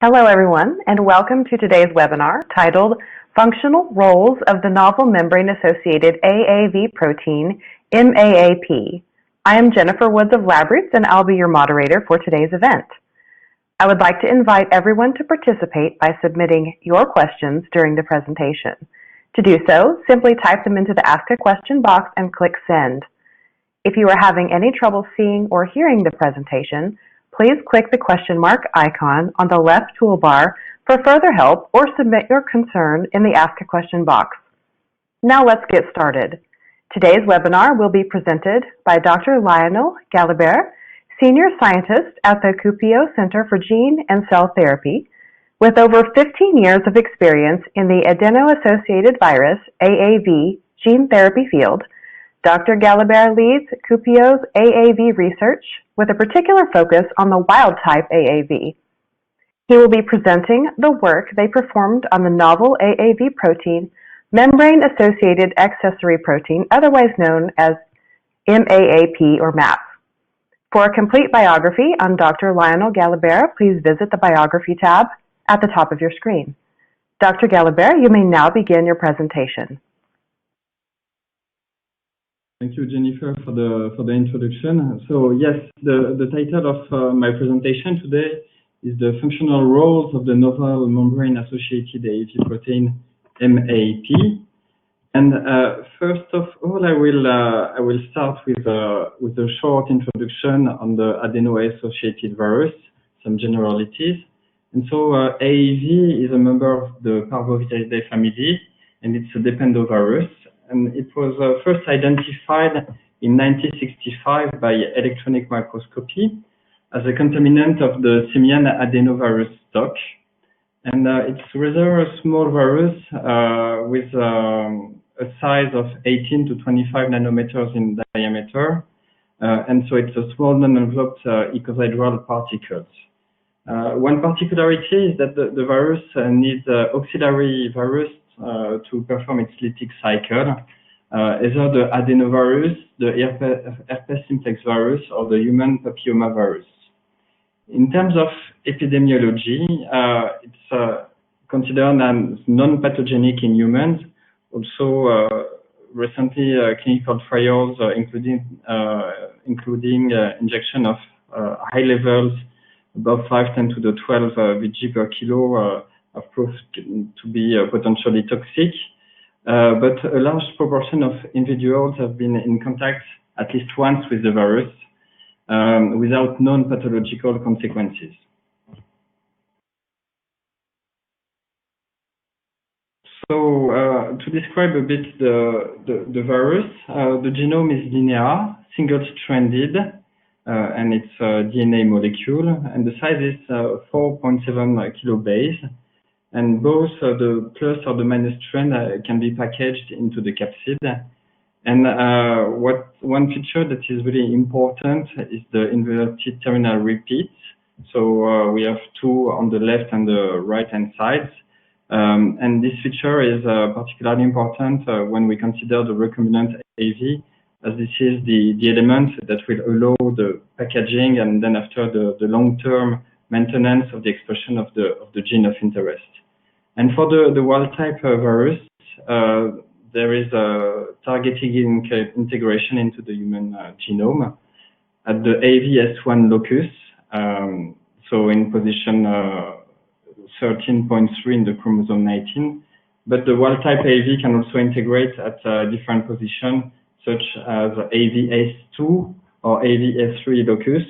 Hello everyone, and welcome to today's webinar titled Functional Roles of the Novel Membrane-Associated AAV Protein, MAAP. I am Jennifer Woods of LabRoots, and I'll be your moderator for today's event. I would like to invite everyone to participate by submitting your questions during the presentation. To do so, simply type them into the Ask a Question box and click Send. If you are having any trouble seeing or hearing the presentation, please click the question mark icon on the left toolbar for further help or submit your concern in the Ask a Question box. Now let's get started. Today's webinar will be presented by Dr. Lionel Galibert, Senior Scientist at the CUPIO Center for Gene and Cell Therapy, with over 15 years of experience in the adeno-associated virus, AAV, gene therapy field. Dr. Galibert leads CUPIO's AAV research with a particular focus on the wild-type AAV. He will be presenting the work they performed on the novel AAV protein, membrane-associated accessory protein, otherwise known as MAAP or MAP. For a complete biography on Dr. Lionel Galibert, please visit the Biography tab at the top of your screen. Dr. Galibert, you may now begin your presentation. Thank you, Jennifer, for the introduction. So yes, the title of my presentation today is the functional roles of the novel membrane-associated AAV protein MAAP. And first of all, I will start with a short introduction on the adeno-associated virus, some generalities. And so AAV is a member of the Parvoviridae family, and it's a dependovirus. And it was first identified in 1965 by electronic microscopy as a contaminant of the simian adenovirus stock. And it's rather a small virus with a size of 18 to 25 nanometers in diameter. And so it's a small non-enveloped icosahedral particles. One particularity is that the virus needs auxiliary virus to perform its lytic cycle, either the adenovirus, the herpes simplex virus, or the human papillomavirus. In terms of epidemiology, it's considered as non-pathogenic in humans. Also, recently clinical trials, including injection of high levels above 5 × 10^12 Vg per kilo, have proved to be potentially toxic, but a large proportion of individuals have been in contact at least once with the virus without known pathological consequences. So to describe a bit the virus, the genome is linear, single-stranded, and it's a DNA molecule, and the size is 4.7 kilobase. And both the plus or the minus strand can be packaged into the capsid. And one feature that is really important is the inverted terminal repeats. So we have two on the left and the right-hand sides. And this feature is particularly important when we consider the recombinant AAV, as this is the element that will allow the packaging and then after the long-term maintenance of the expression of the gene of interest. And for the wild-type virus, there is a targeting integration into the human genome at the AAVS1 locus, so in position 13.3 in the chromosome 19. But the wild-type AAV can also integrate at a different position, such as AAVS2 or AAVS3 locus.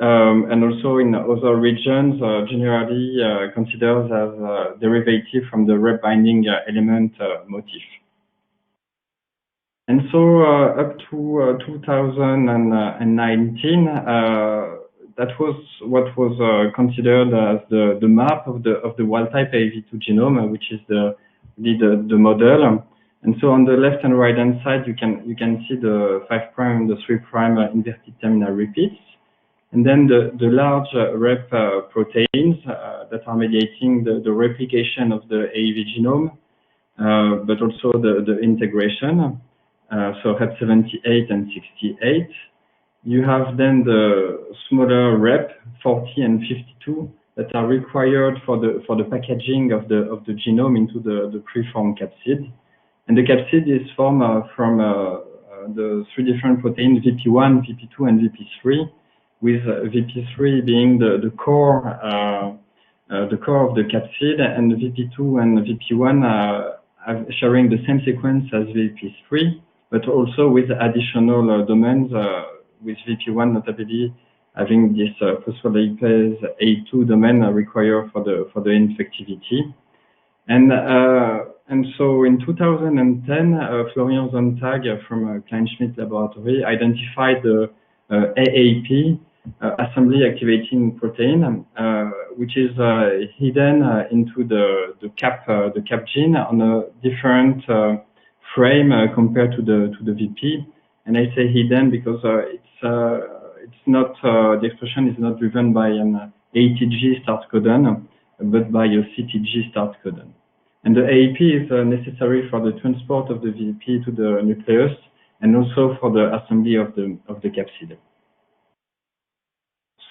And also in other regions, generally considered as a derivative from the rep binding element motif. And so up to 2019, that was what was considered as the map of the wild-type AAV2 genome, which is the model. And so on the left and right hand side, you can see the 5' and the 3' inverted terminal repeats. And then the large rep proteins that are mediating the replication of the AAV genome, but also the integration, so HEP78 and 68. You have then the smaller rep, 40 and 52, that are required for the packaging of the genome into the preformed capsid. And the capsid is formed from the three different proteins, VP1, VP2, and VP3, with VP3 being the core of the capsid, and VP2 and VP1 sharing the same sequence as VP3, but also with additional domains, with VP1 notably having this phospholipase A2 domain required for the infectivity. And so in 2010, Florian Sonntag from Kleinschmidt Laboratory identified the AAP, assembly activating protein, which is hidden into the cap gene on a different frame compared to the VP. And I say hidden because it's not the expression is not driven by an ATG start codon, but by a CTG start codon. And the AAP is necessary for the transport of the VP to the nucleus, and also for the assembly of the capsid.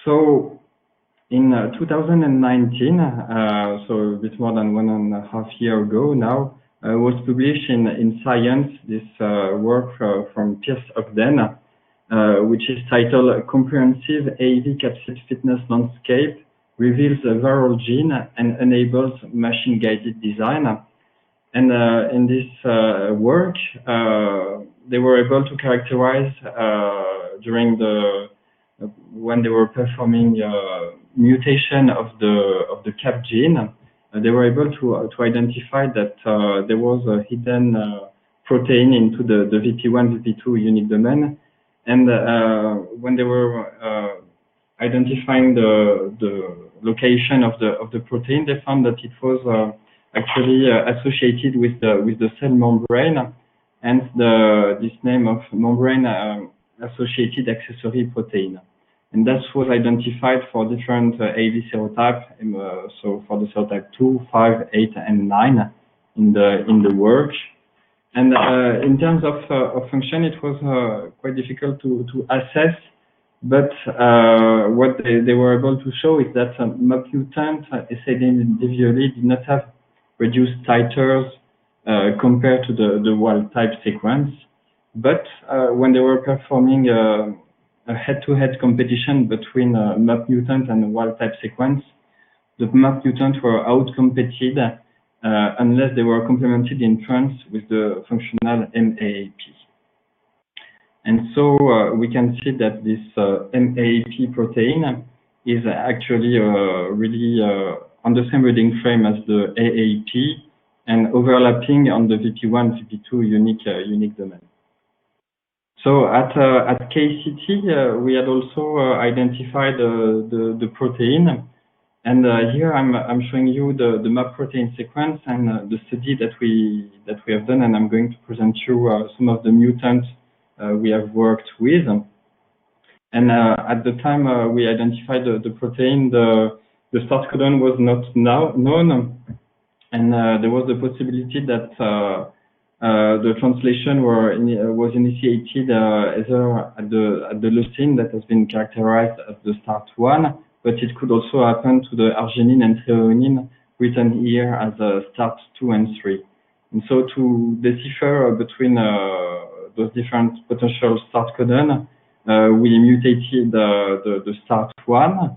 So in 2019, so a bit more than 1.5 years ago now, was published in Science this work from Piers Ogden, which is titled "Comprehensive AAV Capsid Fitness Landscape Reveals a Viral Gene and Enables Machine-Guided Design." And in this work, they were able to characterize during when they were performing mutation of the cap gene, they were able to identify that there was a hidden protein into the VP1, VP2 unique domain, and when they were identifying the location of the protein, they found that it was actually associated with the cell membrane, and this name of membrane associated accessory protein. And that was identified for different AAV serotype, so for the serotype 2, 5, 8, and 9 in the work. And in terms of function, it was quite difficult to assess, but what they were able to show is that MAP mutant assayed individually did not have reduced titers compared to the wild type sequence. But when they were performing a head-to-head competition between MAP mutant and wild type sequence, the MAP mutant were out-competed unless they were complemented in trans with the functional MAAP. And so we can see that this MAAP protein is actually really on the same reading frame as the AAP and overlapping on the VP1, VP2 unique domain. So at KCT, we had also identified the protein, and here I'm showing you the MAP protein sequence and the study that we have done, and I'm going to present you some of the mutants we have worked with. And at the time we identified the protein, the start codon was not known, and there was the possibility that the translation was initiated either at the leucine that has been characterized as the start 1, but it could also happen to the arginine and threonine written here as start 2 and 3. And so to decipher between those different potential start codon, we mutated the start 1.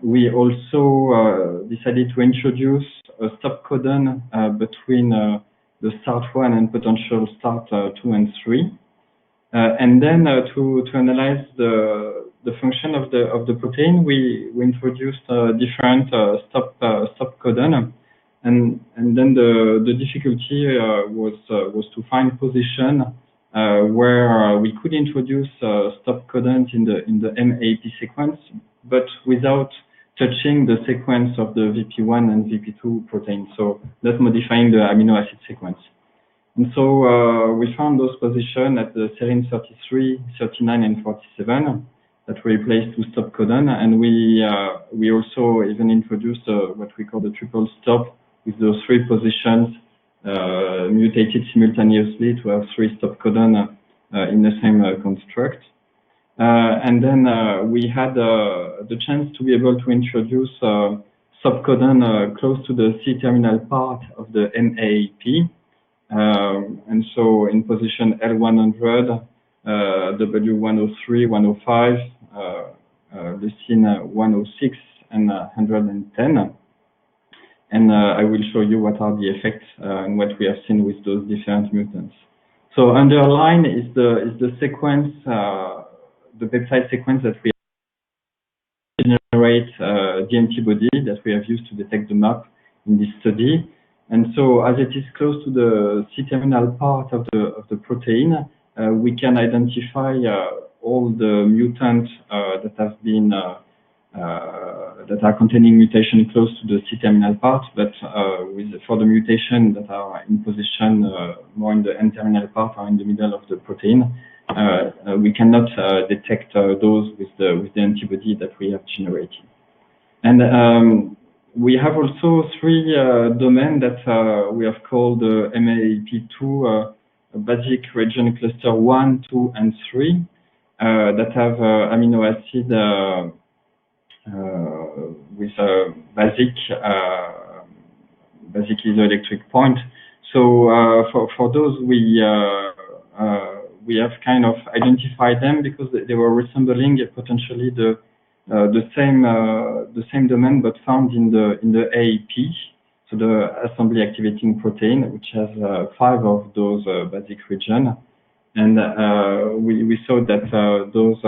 We also decided to introduce a stop codon between the start 1 and potential start 2 and 3, and then to analyze the function of the protein, we introduced different stop codon, and then the difficulty was to find position where we could introduce stop codons in the MAAP sequence, but without touching the sequence of the VP1 and VP2 protein, so not modifying the amino acid sequence. And so we found those positions at the serine 33, 39, and 47 that were replaced to stop codon, and we also even introduced what we call the triple stop with those 3 positions mutated simultaneously to have 3 stop codon in the same construct. And then we had the chance to be able to introduce subcodon close to the C-terminal part of the MAP. And so in position L100, W103, 105, leucine 106, and 110. And I will show you what are the effects and what we have seen with those different mutants. So underline is the sequence, the peptide sequence that we generate the antibody that we have used to detect the MAP in this study. And so as it is close to the C-terminal part of the protein, we can identify all the mutants that have been that are containing mutation close to the C-terminal part, but for the mutation that are in position more in the N-terminal part or in the middle of the protein, we cannot detect those with the antibody that we have generated. And we have also three domains that we have called MAP2 basic region cluster 1, 2, and 3 that have amino acid with a basic isoelectric point. So for those we have kind of identified them because they were resembling potentially the same domain but found in the AAP, so the assembly activating protein, which has 5 of those basic regions. And we saw that those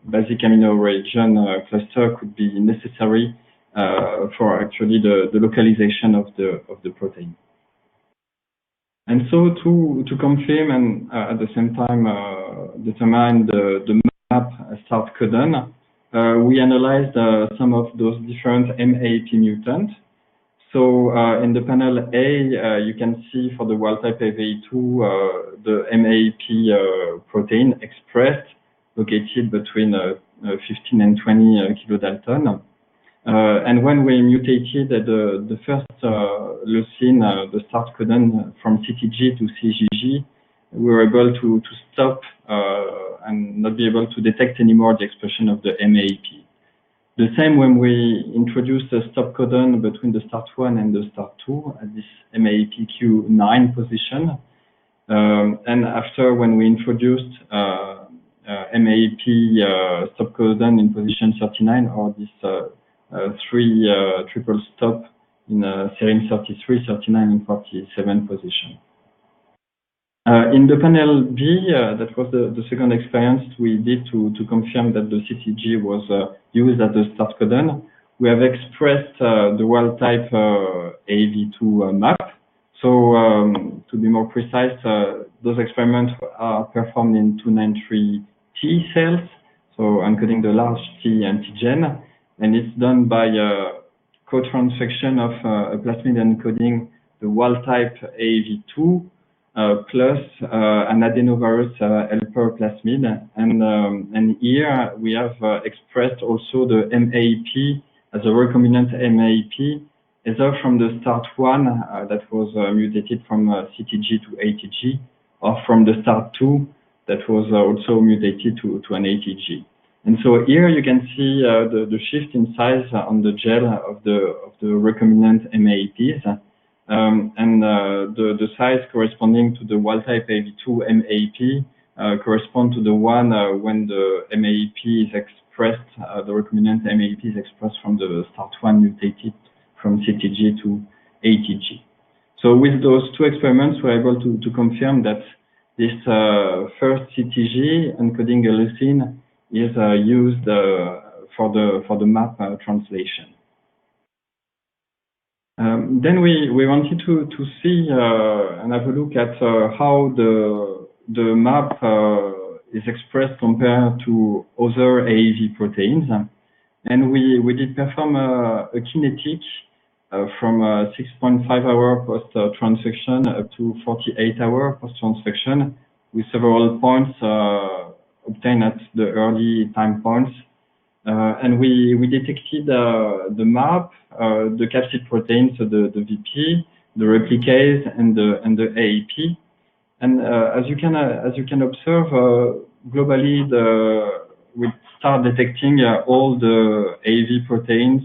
basic amino region cluster could be necessary for actually the localization of the protein. And so to confirm and at the same time determine the MAP start codon, we analyzed some of those different MAP mutants. So in the panel A, you can see for the wild type AAV2 the MAP protein expressed, located between 15 and 20 kilodalton. And when we mutated the first leucine, the start codon from CTG to CGG, we were able to stop and not be able to detect anymore the expression of the MAP. The same when we introduced a stop codon between the start 1 and the start 2 at this MAPQ9 position. And after when we introduced MAP stop codon in position 39, or this 3 triple stop in serine 33, 39, and 47 position. In the panel B, that was the second experience we did to confirm that the CTG was used as a start codon. We have expressed the wild type AAV2 map. So to be more precise, those experiments are performed in 293 T cells, so encoding the large T antigen, and it's done by co-transfection of a plasmid encoding the wild type AAV2 plus an adenovirus helper plasmid, and here we have expressed also the MAP as a recombinant MAP, either from the start 1 that was mutated from CTG to ATG, or from the start 2 that was also mutated to an ATG. And so here you can see the shift in size on the gel of the recombinant MAPs. And the size corresponding to the wild type AAV2 MAP correspond to the one when the MAP is expressed, the recombinant MAP is expressed from the start 1 mutated from CTG to ATG. So with those two experiments, we're able to confirm that this first CTG encoding a leucine is used for the MAP translation. Then we wanted to see and have a look at how the MAP is expressed compared to other AAV proteins, and we did perform a kinetic from 6.5 hour post-transfection up to 48 hour post-transfection, with several points obtained at the early time points. And we detected the MAP, the capsid protein, so the VP, the replicase, and the AAP. And as you can observe, globally, we start detecting all the AAV proteins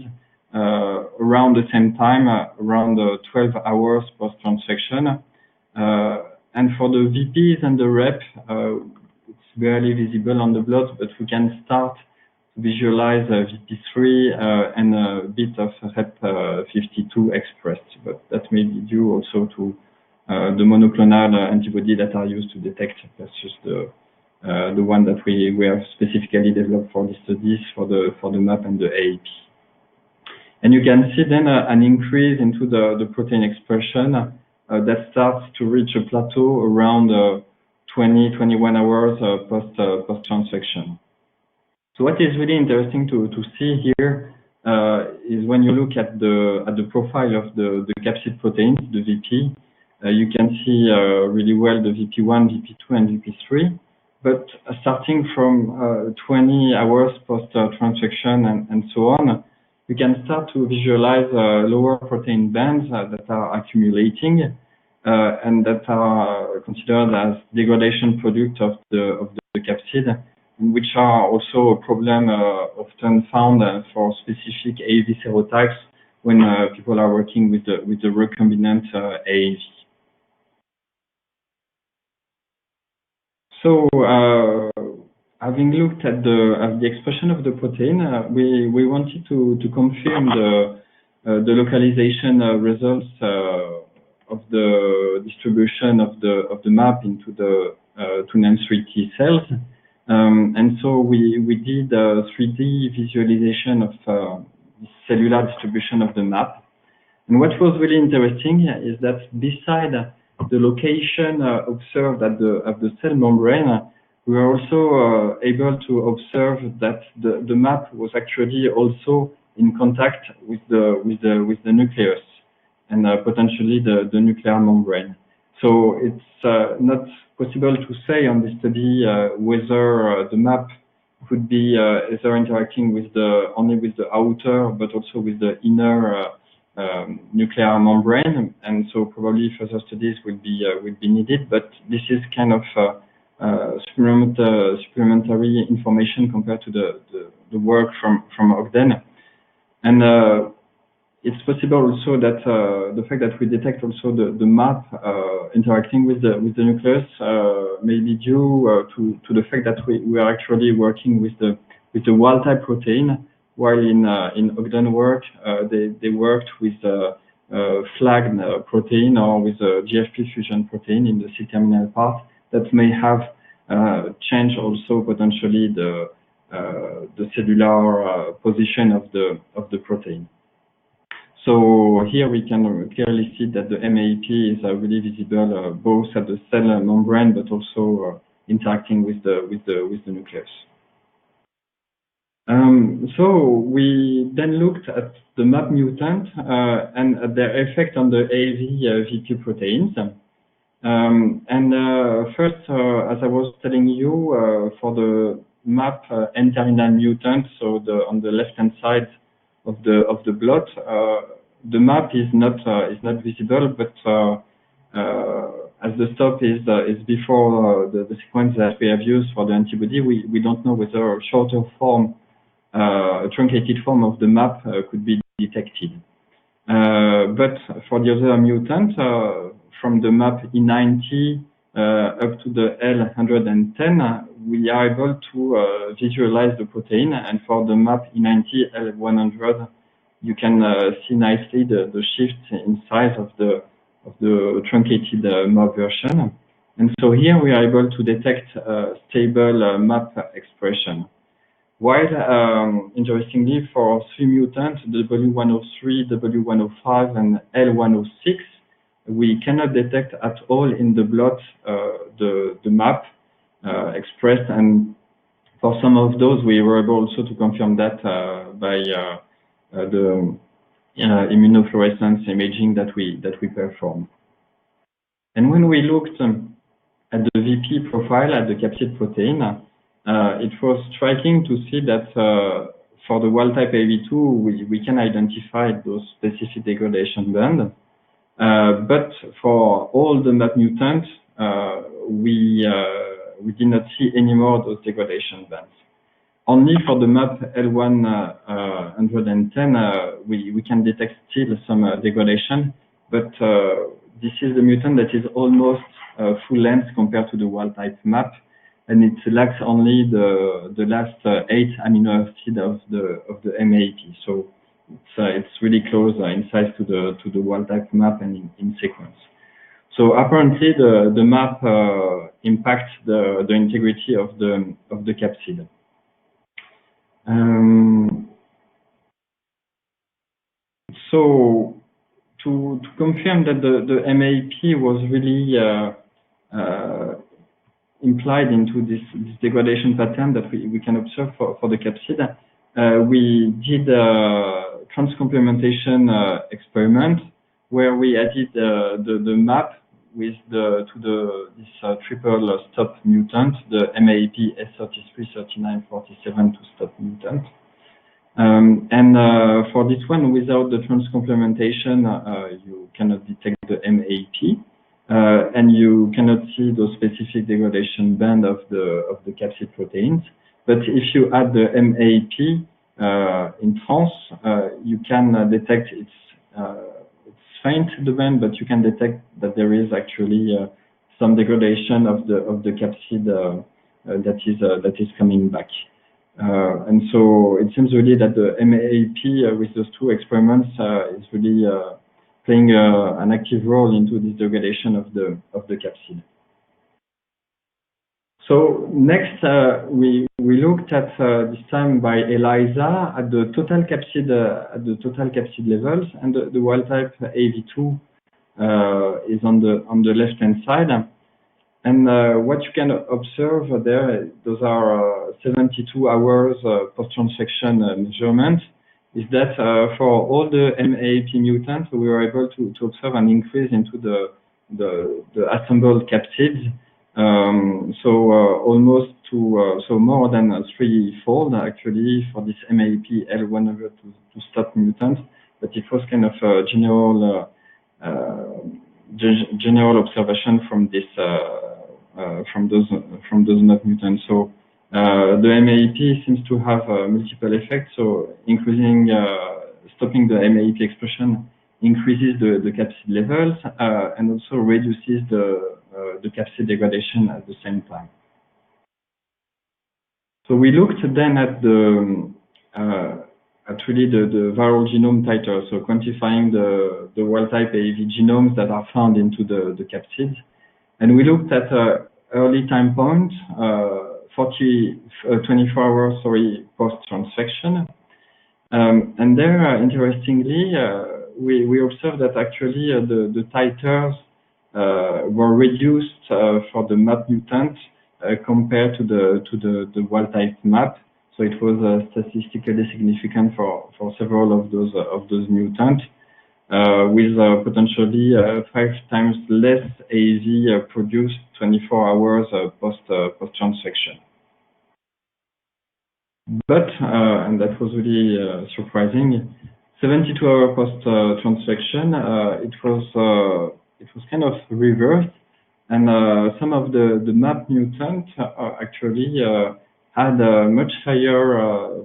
around the same time, around 12 hours post-transfection. And for the VPs and the rep, it's barely visible on the blood, but we can start to visualize VP3 and a bit of Rep52 expressed, but that may be due also to the monoclonal antibody that are used to detect versus the one that we have specifically developed for the studies for the MAP and the AAP. And you can see then an increase into the protein expression that starts to reach a plateau around 20-21 hours post-transfection. So what is really interesting to see here is when you look at the profile of the capsid proteins, the VP, you can see really well the VP1, VP2, and VP3. But starting from 20 hours post-transfection and so on, you can start to visualize lower protein bands that are accumulating and that are considered as degradation product of the capsid, which are also a problem often found for specific AAV serotypes when people are working with the recombinant AAV. So, having looked at the expression of the protein, we wanted to confirm the localization results of the distribution of the map into the 293 T cells. And so we did a 3D visualization of the cellular distribution of the map. And what was really interesting is that beside the location observed at the cell membrane, we were also able to observe that the map was actually also in contact with the nucleus and potentially the nuclear membrane. So it's not possible to say on this study whether the map could be either interacting with only with the outer, but also with the inner nuclear membrane, and so probably further studies will be needed. But this is kind of supplementary information compared to the work from Ogden, and it's possible also that the fact that we detect also the map interacting with the nucleus may be due to the fact that we are actually working with the wild type protein, while in Ogden work they worked with flagged protein or with a GFP fusion protein in the C-terminal part that may have changed also potentially the cellular position of the protein. So here we can clearly see that the MAP is really visible both at the cell membrane, but also interacting with the nucleus. So we then looked at the MAP mutant and at their effect on the AAV VP proteins. First, as I was telling you, for the MAP N-terminal mutant, so on the left-hand side of the blot, the map is not visible, but as the stop is before the sequence that we have used for the antibody, we don't know whether a shorter form, a truncated form of the map could be detected. But for the other mutant, from the map E90 up to the L110, we are able to visualize the protein, and for the map E90 L100, you can see nicely the shift in size of the truncated map version. And so here we are able to detect stable map expression. While, interestingly, for 3 mutants, W103, W105, and L106, we cannot detect at all in the blot the map expressed, and for some of those we were able also to confirm that by the immunofluorescence imaging that we perform. And when we looked at the VP profile at the capsid protein, it was striking to see that for the wild type AAV2 we can identify those specific degradation bands. But for all the MAP mutants, we we did not see any more of those degradation bands. Only for the MAP L110, we can detect still some degradation, but this is the mutant that is almost full length compared to the wild type MAP, and it lacks only the last 8 amino acids of the MAP. So it's really close in size to the wild type MAP and in sequence. So apparently the MAP impacts the integrity of the capsid. So to confirm that the MAP was really implied into this degradation pattern that we can observe for the capsid, we did a transcomplementation experiment where we added the MAP with this triple stop mutant, the MAP S333947 to stop mutant. For this one, without the transcomplementation, you cannot detect the MAP, and you cannot see the specific degradation band of the capsid proteins. But if you add the MAP in trans, you can detect it's faint, the band, but you can detect that there is actually some degradation of the capsid that is coming back. And so it seems really that the MAP with those two experiments is really playing an active role into this degradation of the capsid. So next we looked at this time by ELISA at the total capsid levels, and the wild type AV2 is on the left hand side. And what you can observe there, those are 72 hours post-transfection measurement, is that for all the MAP mutants, we were able to observe an increase into the assembled capsids. Almost so more than threefold actually for this MAP L100 to stop mutant, but it was kind of a general observation from this from those NOT mutants. So the MAP seems to have multiple effects. So stopping the MAP expression increases the capsid levels and also reduces the capsid degradation at the same time. So we looked then at really the viral genome titer, so quantifying the wild type AAV genomes that are found into the capsids. And we looked at early time point, 24 hours, post-transfection. And there, interestingly, we observed that actually the titers were reduced for the MAP mutant compared to the wild type MAP. So it was statistically significant for several of those mutants, with potentially 5 times less AAV produced 24 hours post-transfection. But, and that was really surprising, 72 hours post-transfection, it was kind of reversed, and some of the MAP mutants actually had much higher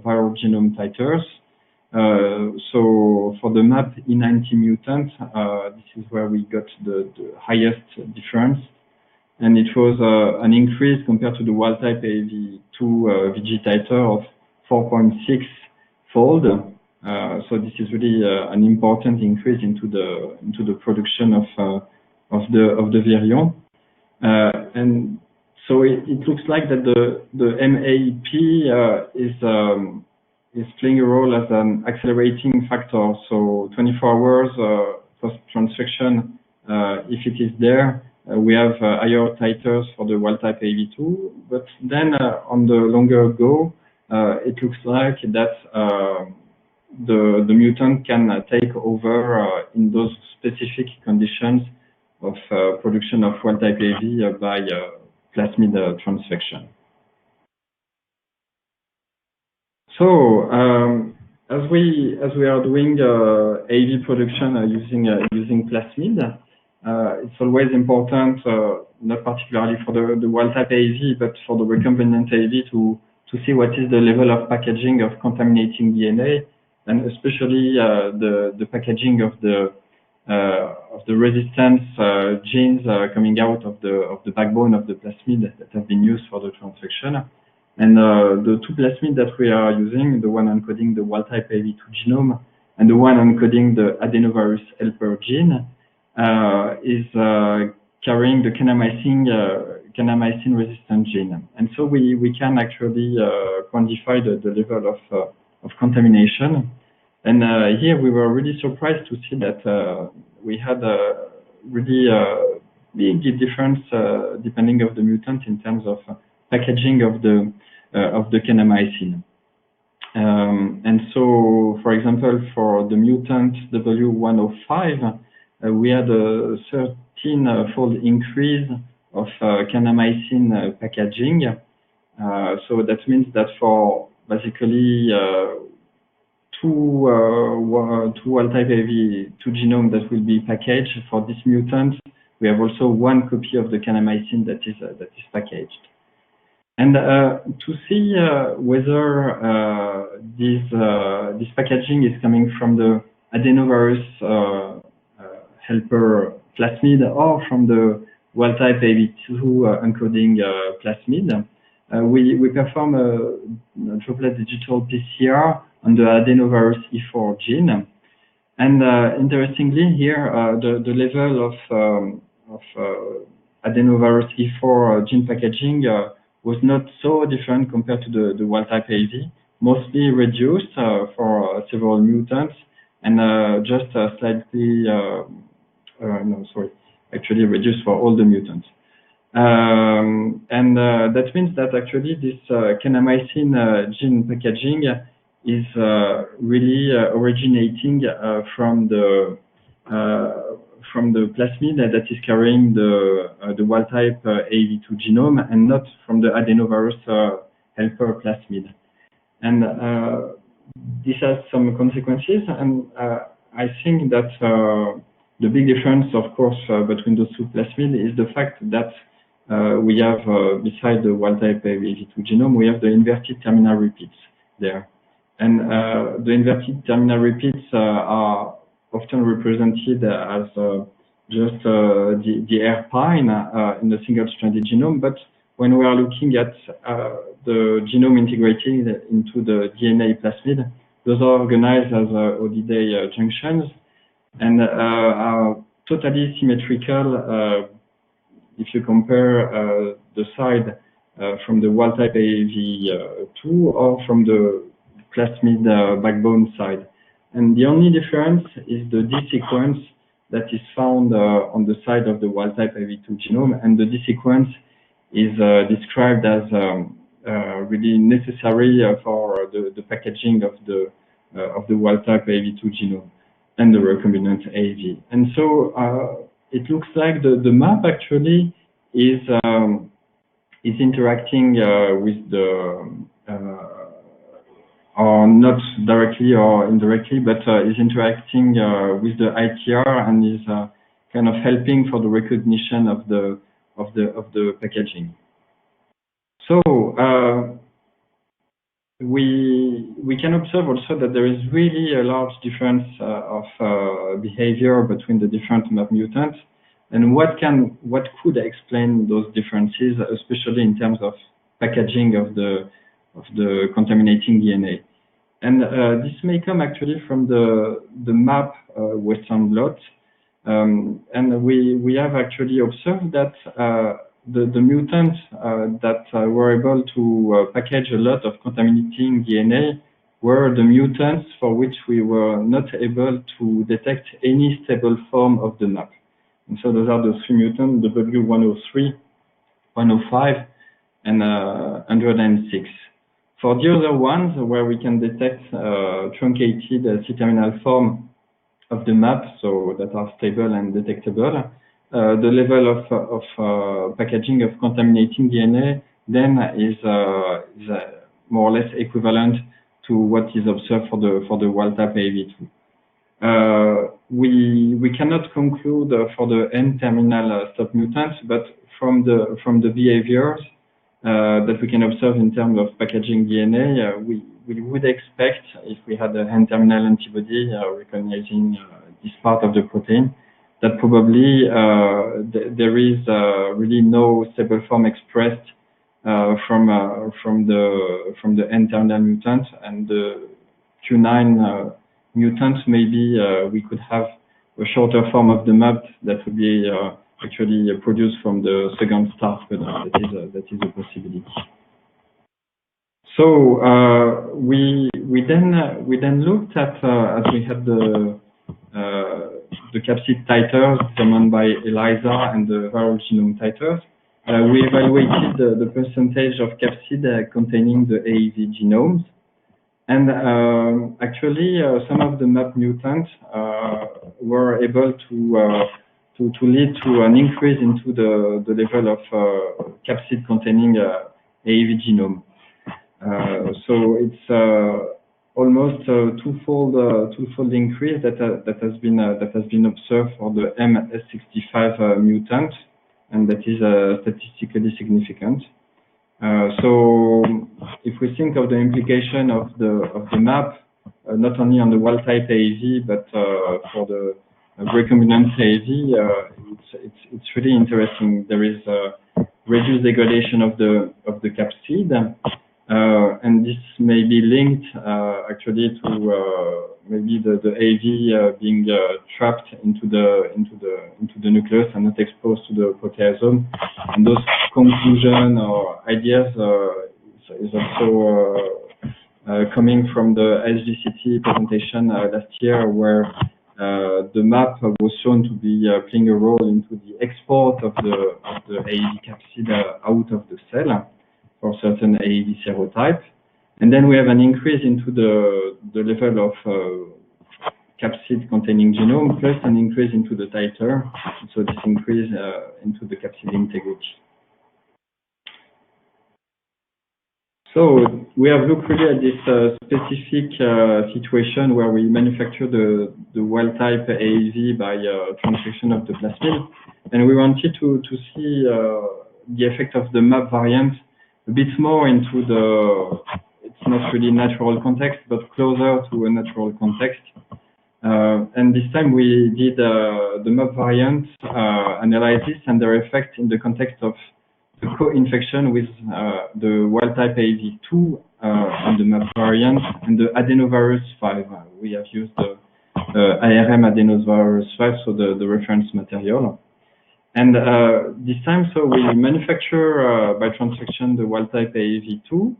viral genome titers. So for the MAP E90 mutant, this is where we got the highest difference, and it was an increase compared to the wild type AAV2 VG titer of 4.6-fold. So this is really an important increase into the production of the virion, and so it looks like that the MAP is playing a role as an accelerating factor. So 24 hours post-transfection, if it is there, we have higher titers for the wild type AAV2, but then on the longer go, it looks like that the mutant can take over in those specific conditions of production of wild type AAV by plasmid transfection. So as we are doing AAV production using plasmid, it's always important, not particularly for the wild-type AAV, but for the recombinant AAV to see what is the level of packaging of contaminating DNA, and especially the packaging of the resistance genes coming out of the backbone of the plasmid that have been used for the transfection. And the two plasmids that we are using, the one encoding the wild-type AAV2 genome and the one encoding the adenovirus helper gene, is carrying the kanamycin resistant gene. And so we can actually quantify the level of contamination. And here we were really surprised to see that we had a really big difference depending of the mutant in terms of packaging of the kanamycin. And so, for example, for the mutant W105, we had a 13-fold increase of kanamycin packaging. So that means that for basically two wild-type AAV2 genome that will be packaged for this mutant, we have also one copy of the kanamycin that is packaged. And to see whether this packaging is coming from the adenovirus helper plasmid or from the wild-type AAV2 encoding plasmid, we perform a droplet digital PCR on the adenovirus E4 gene. And interestingly here, the level of adenovirus E4 gene packaging was not so different compared to the wild-type AAV, mostly reduced for several mutants, and just slightly, actually reduced for all the mutants. That means that actually this kanamycin gene packaging is really originating from the plasmid that is carrying the wild-type AAV2 genome, and not from the adenovirus helper plasmid. And this has some consequences, and I think that the big difference, of course, between those two plasmids is the fact that we have, beside the wild-type AAV2 genome, we have the inverted terminal repeats there. And the inverted terminal repeats are often represented as just the R pine in the single-stranded genome, but when we are looking at the genome integrated into the DNA plasmid, those are organized as Holiday junctions and are totally symmetrical if you compare the side from the wild-type AAV2 or from the plasmid backbone side. And the only difference is the D sequence that is found on the side of the wild-type AAV2 genome, and the D sequence is described as really necessary for the packaging of the wild-type AAV2 genome and the recombinant AAV. And so it looks like the map actually is interacting with the or not directly or indirectly, but is interacting with the ITR and is kind of helping for the recognition of the packaging. So we can observe also that there is really a large difference of behavior between the different map mutants, and what could explain those differences, especially in terms of packaging of the contaminating DNA. And this may come actually from the map Western blot, and we have actually observed that the mutants that were able to package a lot of contaminating DNA were the mutants for which we were not able to detect any stable form of the map. And so those are the three mutants, W103, 105, and 106. For the other ones, where we can detect truncated C-terminal form of the map, so that are stable and detectable, the level of packaging of contaminating DNA then is more or less equivalent to what is observed for the wild-type AAV2. we cannot conclude for the N-terminal stop mutants, but from the behaviors that we can observe in terms of packaging DNA, we would expect, if we had an N-terminal antibody recognizing this part of the protein, that probably there is really no stable form expressed from the N-terminal mutant, and the Q9 mutant, maybe we could have a shorter form of the map that would be actually produced from the second start codon. That is a possibility. So we then looked at, as we had the capsid titers determined by ELISA and the viral genome titers, we evaluated the percentage of capsid containing the AAV genomes. And actually, some of the MAP mutants were able to lead to an increase into the level of capsid containing AAV genome. So it's almost a twofold increase that has been observed for the MS65 mutant, and that is statistically significant. So if we think of the implication of the map, not only on the wild type AAV, but for the recombinant AAV, it's really interesting. There is reduced degradation of the capsid, and this may be linked actually to maybe the AAV being trapped into the nucleus and not exposed to the proteasome. And those conclusions or ideas is also coming from the SGCT presentation last year, where the map was shown to be playing a role into the export of the AAV capsid out of the cell for certain AAV serotype. And then we have an increase into the level of capsid containing genome, plus an increase into the titer. So this increase into the capsid integrity. So we have looked really at this specific situation where we manufacture the wild type AAV by transfection of the plasmid, and we wanted to see the effect of the MAP variant a bit more into the, it's not really natural context, but closer to a natural context. And this time we did the MAP variant analysis and their effect in the context of the co-infection with the wild type AAV2 on the MAP variant and the adenovirus 5. We have used the ARM adenovirus 5, so the reference material. And this time, so we manufacture by transfection the wild type AAV2,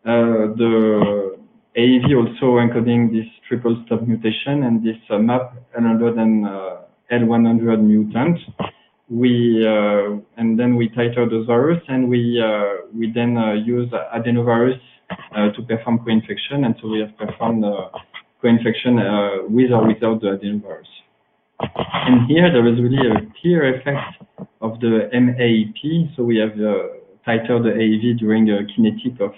the AAV also encoding this triple stop mutation and this MAP L100 mutant. And then we titer those virus, and we then use adenovirus to perform co-infection, and so we have performed co-infection with or without the adenovirus. And here there is really a clear effect of the MAP. So we have titered the AAV during a kinetic of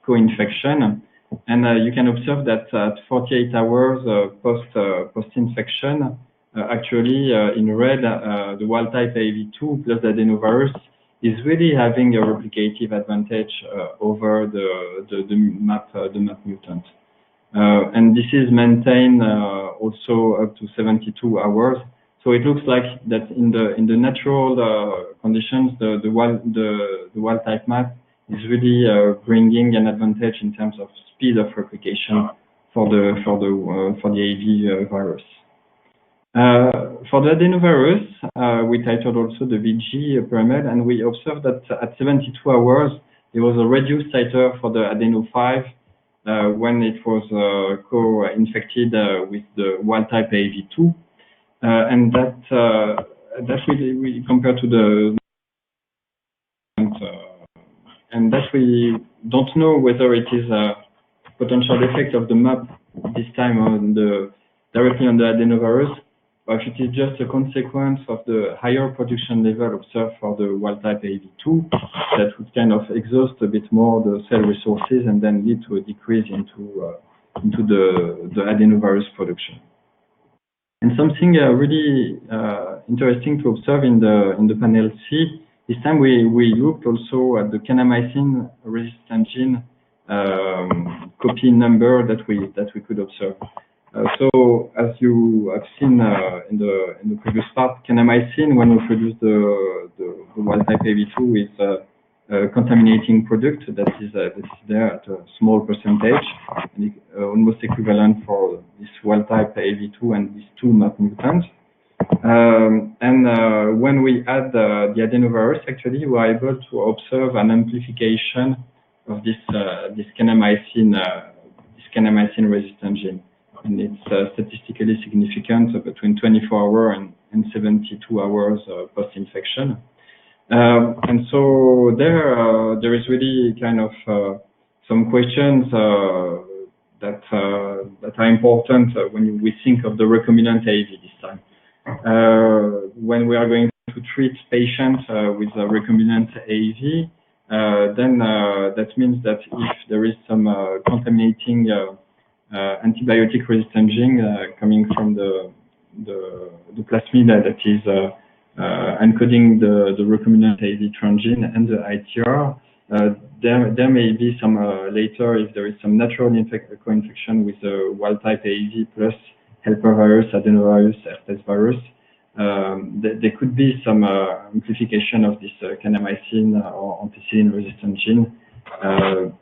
co-infection, and you can observe that at 48 hours post-infection, actually in red, the wild type AAV2 plus the adenovirus is really having a replicative advantage over the MAP mutant. And this is maintained also up to 72 hours. So it looks like that in the natural conditions, the wild type MAP is really bringing an advantage in terms of speed of replication for the AAV virus. For the adenovirus, we titered also the VG pyramid, and we observed that at 72 hours there was a reduced titer for the adeno5 when it was co-infected with the wild type AAV2, and that we compared to the and that we don't know whether it is a potential effect of the MAP this time on directly on the adenovirus, or if it is just a consequence of the higher production level observed for the wild type AAV2 that would kind of exhaust a bit more the cell resources and then lead to a decrease into the adenovirus production. And something really interesting to observe in the panel C, this time we looked also at the kanamycin resistant gene copy number that we could observe. So as you have seen in the previous part, kanamycin, when we produce the wild type AV2, is a contaminating product that is there at a small percentage, and almost equivalent for this wild type AV2 and these two MAP mutants. When we add the adenovirus, actually, we are able to observe an amplification of this kanamycin resistant gene, and it's statistically significant between 24 hours and 72 hours post-infection. And so there is really kind of some questions that are important when we think of the recombinant AAV this time. When we are going to treat patients with a recombinant AAV, then that means that if there is some contaminating antibiotic resistant gene coming from the plasmid that is encoding the recombinant AAV transgene and the ITR, there may be some later, if there is some natural co-infection with the wild type AAV plus helper virus, adenovirus, herpes virus, there could be some amplification of this kanamycin or ampicillin resistant gene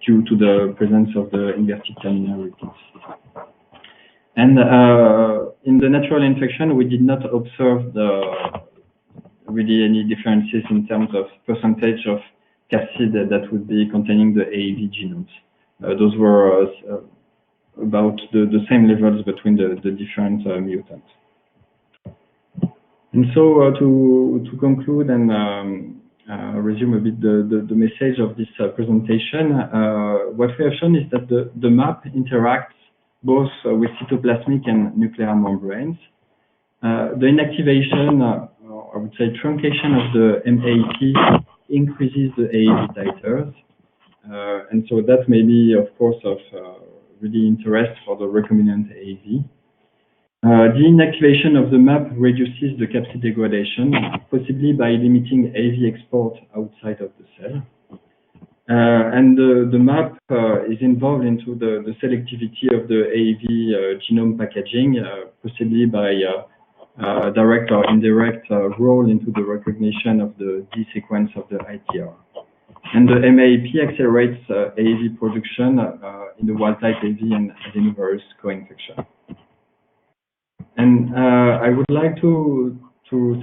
due to the presence of the inverted terminal repeats. And in the natural infection, we did not observe really any differences in terms of percentage of capsid that would be containing the AAV genomes. Those were about the same levels between the different mutants. And so to conclude and resume a bit the message of this presentation, what we have shown is that the MAP interacts both with cytoplasmic and nuclear membranes. The inactivation, I would say truncation of the MAP increases the AAV titers. And so that may be, of course, of really interest for the recombinant AAV. The inactivation of the MAP reduces the capsid degradation, possibly by limiting AAV export outside of the cell. And the MAP is involved into the selectivity of the AAV genome packaging, possibly by direct or indirect role into the recognition of the D sequence of the ITR. And the MAP accelerates AAV production in the wild-type AAV and adenovirus co-infection. And I would like to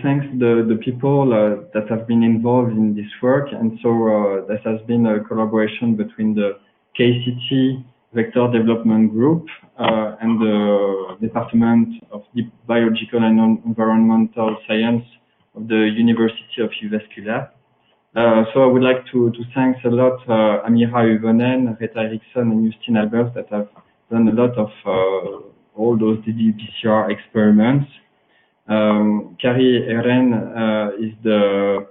thank the people that have been involved in this work. And so that has been a collaboration between the KCT Vector Development Group and the Department of Biological and Environmental Science of the University of Jyväskylä. So I would like to thank a lot Amira Uvonen, Rita Eriksson, and Justin Albers that have done a lot of all those ddPCR experiments. Kari Eren is the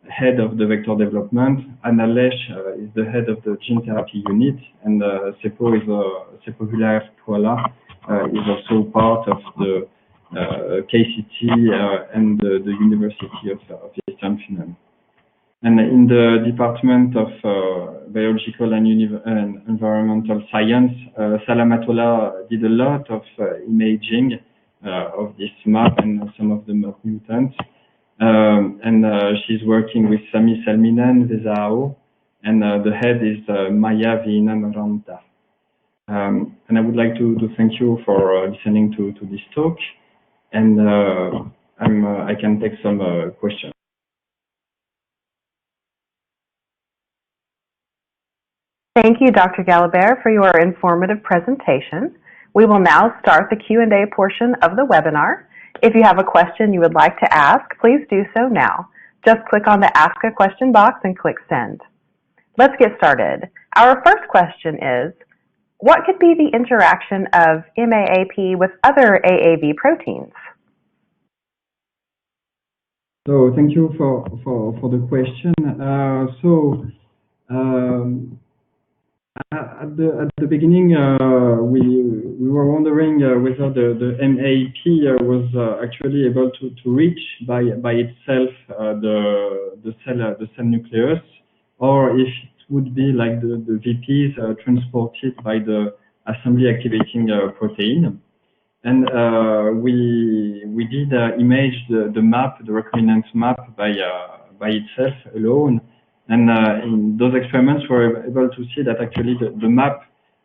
head of the vector development. Anna Lesch is the head of the gene therapy unit, and Seppo Hilaire Tuala is also part of the KCT and the University of Eastern Finland. And in the Department of Biological and Environmental Science, Salamatola did a lot of imaging of this MAP and some of the MAP mutants. And she's working with Sami Salminen, Vesao, and the head is Maya Viinamaranta. And I would like to thank you for listening to this talk, and I can take some questions. Thank you, Dr. Galibert, for your informative presentation. We will now start the Q&A portion of the webinar. If you have a question you would like to ask, please do so now. Just click on the Ask a Question box and click Send. Let's get started. Our first question is, what could be the interaction of MAP with other AAV proteins? So thank you for the question. At the beginning, we were wondering whether the MAP was actually able to reach by itself the cell nucleus, or if it would be like the VPs transported by the assembly activating protein. And we did image the map, the recombinant map by itself alone. And in those experiments, we were able to see that actually the map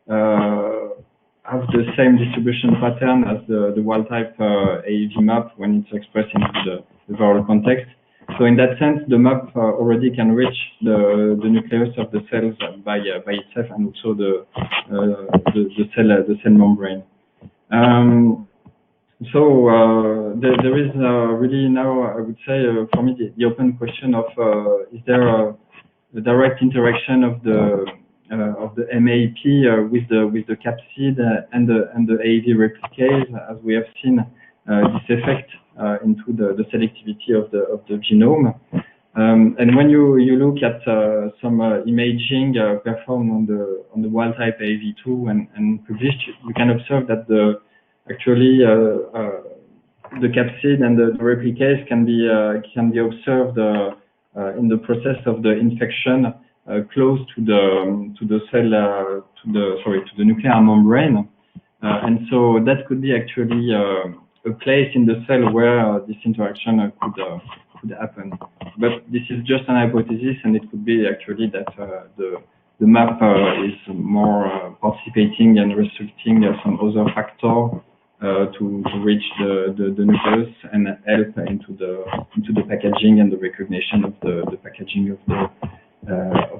have the same distribution pattern as the wild type AAV map when it's expressed into the viral context. So in that sense, the map already can reach the nucleus of the cells by itself, and also the cell membrane. There is really now, I would say, for me, the open question of is there a direct interaction of the MAP with the capsid and the AAV replicase, as we have seen this effect into the selectivity of the genome. And when you look at some imaging performed on the wild type AAV2 and published, you can observe that actually the capsid and the replicase can be observed in the process of the infection close to the cell to the nuclear membrane, and so that could be actually a place in the cell where this interaction could happen. But this is just an hypothesis, and it could be actually that the map is more participating and restricting some other factor to reach the nucleus and help into the packaging and the recognition of the packaging of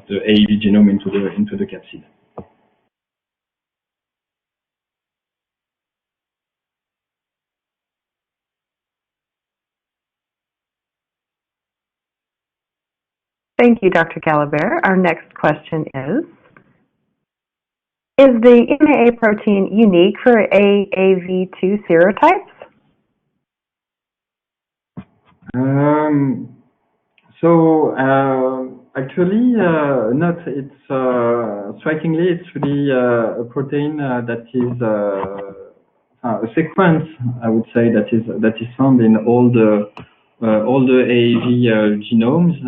the AAV genome into the capsid. Thank you, Dr. Galabert. Our next question is the MAA protein unique for AAV2 serotypes? Actually, not. It's strikingly, it's really a protein that is a sequence, I would say, that is found in all the AAV genomes.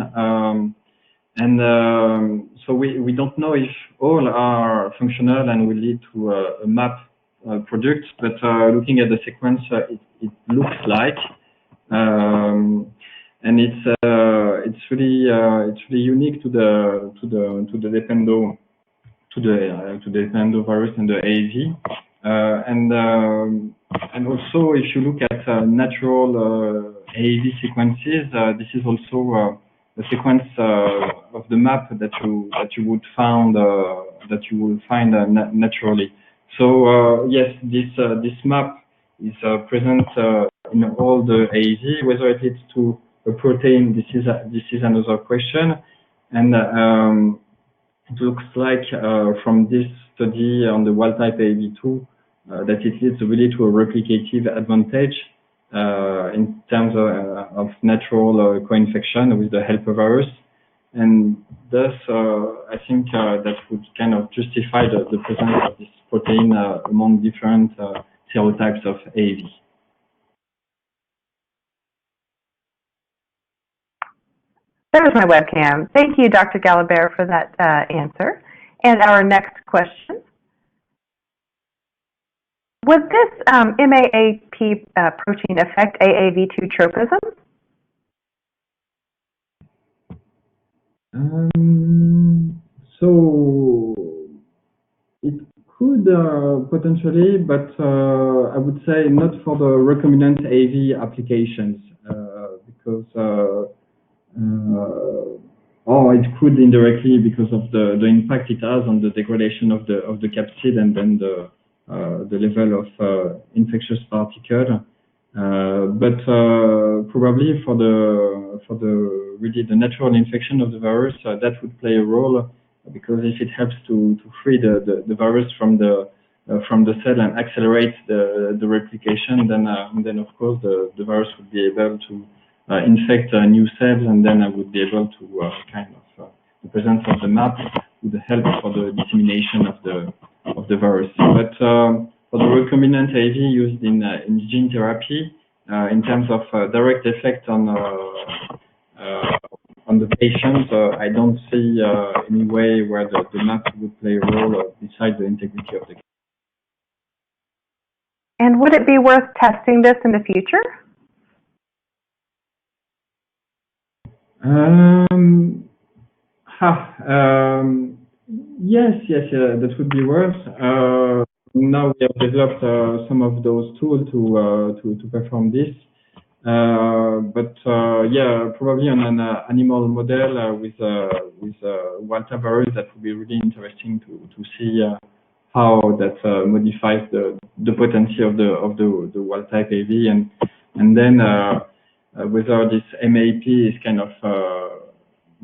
So we don't know if all are functional and will lead to a MAP product, but looking at the sequence, it looks like, and it's really unique to the Dependo virus and the AAV, and also if you look at natural AAV sequences, this is also the sequence of the map that you would find naturally. So yes, this map is present in all the AAV. Whether it leads to a protein, this is another question. And it looks like from this study on the wild type AAV2 that it leads really to a replicative advantage in terms of natural co-infection with the helper virus, and thus I think that would kind of justify the presence of this protein among different serotypes of AAV. There's my webcam. Thank you, Dr. Galabert, for that answer. And our next question. Would this MAAP protein affect AAV2 tropism? So it could potentially, but I would say not for the recombinant AAV applications, because or it could indirectly because of the impact it has on the degradation of the capsid and then the level of infectious particle, but probably for the really the natural infection of the virus, that would play a role, because if it helps to free the virus from the cell and accelerate the replication, then of course the virus would be able to infect new cells, and then I would be able to kind of the presence of the map would help for the dissemination of the virus. But for the recombinant AAV used in gene therapy, in terms of direct effect on the patient, I don't see any way where the map would play a role besides the integrity of the. And would it be worth testing this in the future? Yes, that would be worth. Now we have developed some of those tools to perform this. But yeah, probably on an animal model with wild-type virus, that would be really interesting to see how that modifies the potency of the wild-type AAV, and then whether this MAP is kind of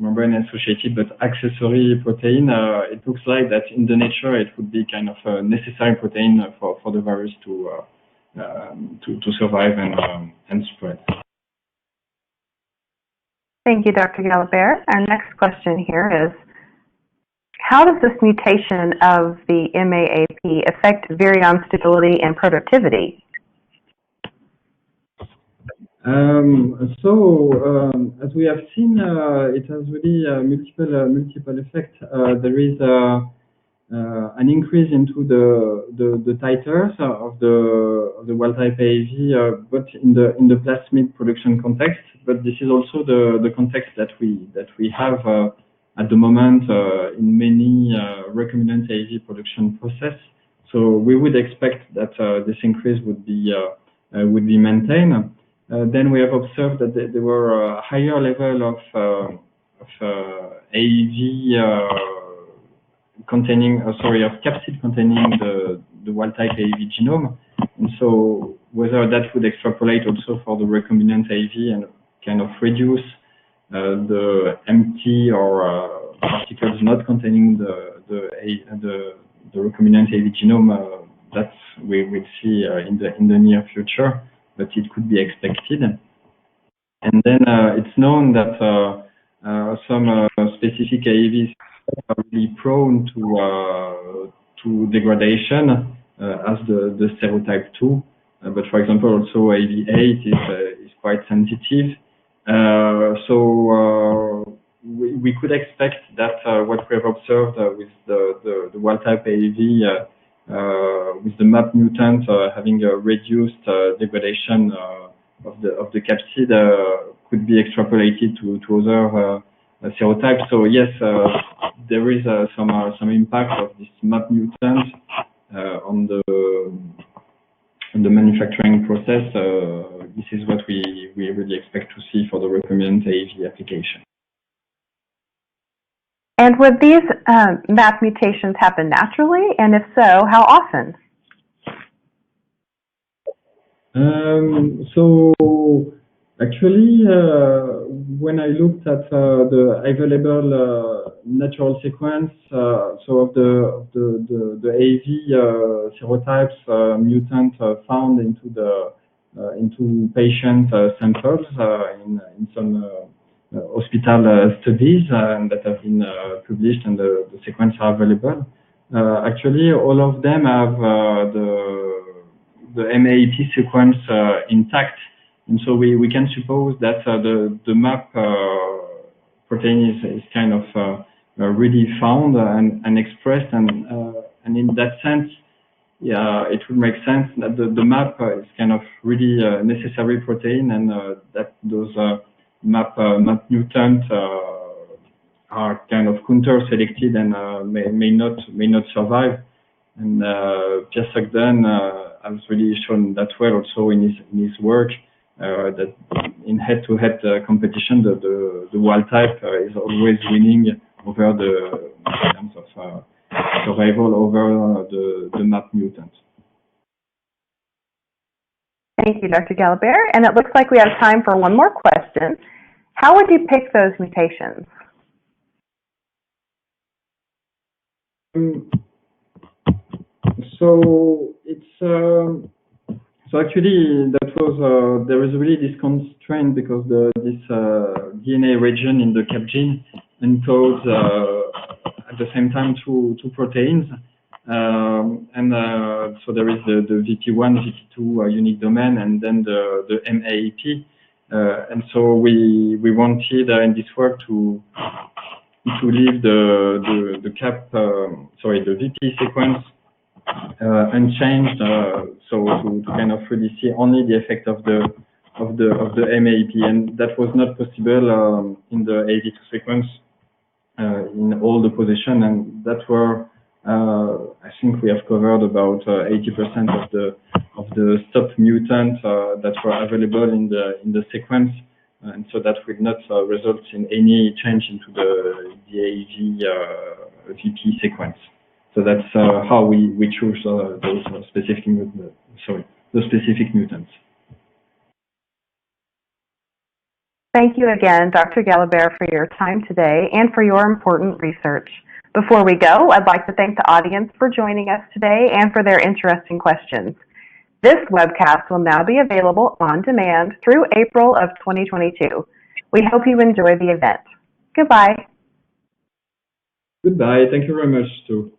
membrane-associated but accessory protein. It looks like that in the nature it would be kind of a necessary protein for the virus to survive and spread. Thank you, Dr. Galibert. Our next question here is, how does this mutation of the MAAP affect virion stability and productivity? As we have seen, it has really multiple effects. There is an increase into the titers of the wild-type AAV, but in the plasmid production context. But this is also the context that we have at the moment in many recombinant AAV production process. So we would expect that this increase would be maintained. Then we have observed that there were a higher level of AAV containing, of capsid containing the wild-type AAV genome. And so whether that would extrapolate also for the recombinant AAV and kind of reduce the empty or particles not containing the recombinant AAV genome, that we will see in the near future, but it could be expected. And then it's known that some specific AAVs are really prone to degradation as the serotype 2. But for example, also AAV8 is quite sensitive. So we could expect that what we have observed with the wild-type AAV, with the MAP mutant having a reduced degradation of the capsid, could be extrapolated to other serotypes. So yes, there is some impact of this MAP mutant on the manufacturing process. This is what we really expect to see for the recombinant AAV application. And would these MAP mutations happen naturally? And if so, how often? So actually, when I looked at the available natural sequence, so of the AAV serotypes mutant found into patient samples in some hospital studies that have been published, and the sequence are available. Actually, all of them have the MAAP sequence intact, and so we can suppose that the MAP protein is kind of really found and expressed, and in that sense, yeah, it would make sense that the MAP is kind of really a necessary protein, and that those MAP mutants are kind of counter-selected and may not survive. And Pierre Sogden has really shown that well also in his work, that in head-to-head competition, the wild type is always winning over in terms of survival over the MAP mutant. Thank you, Dr. Galibert. And it looks like we have time for one more question. How would you pick those mutations? So it's so actually that was there is really this constraint because this DNA region in the cap gene encodes at the same time two proteins. So there is the VP1, VP2 unique domain, and then the MAAP. And so we wanted in this work to leave the the VP sequence unchanged, so to kind of really see only the effect of the MAAP, and that was not possible in the AAV2 sequence in all the position, and that were I think we have covered about 80% of the stop mutants that were available in the sequence, and so that will not result in any change into the AAV VP sequence. So that's how we choose those specific mutants. Thank you again, Dr. Galibert, for your time today and for your important research. Before we go, I'd like to thank the audience for joining us today and for their interesting questions. This webcast will now be available on demand through April of 2022. We hope you enjoy the event. Goodbye. Goodbye. Thank you very much, too.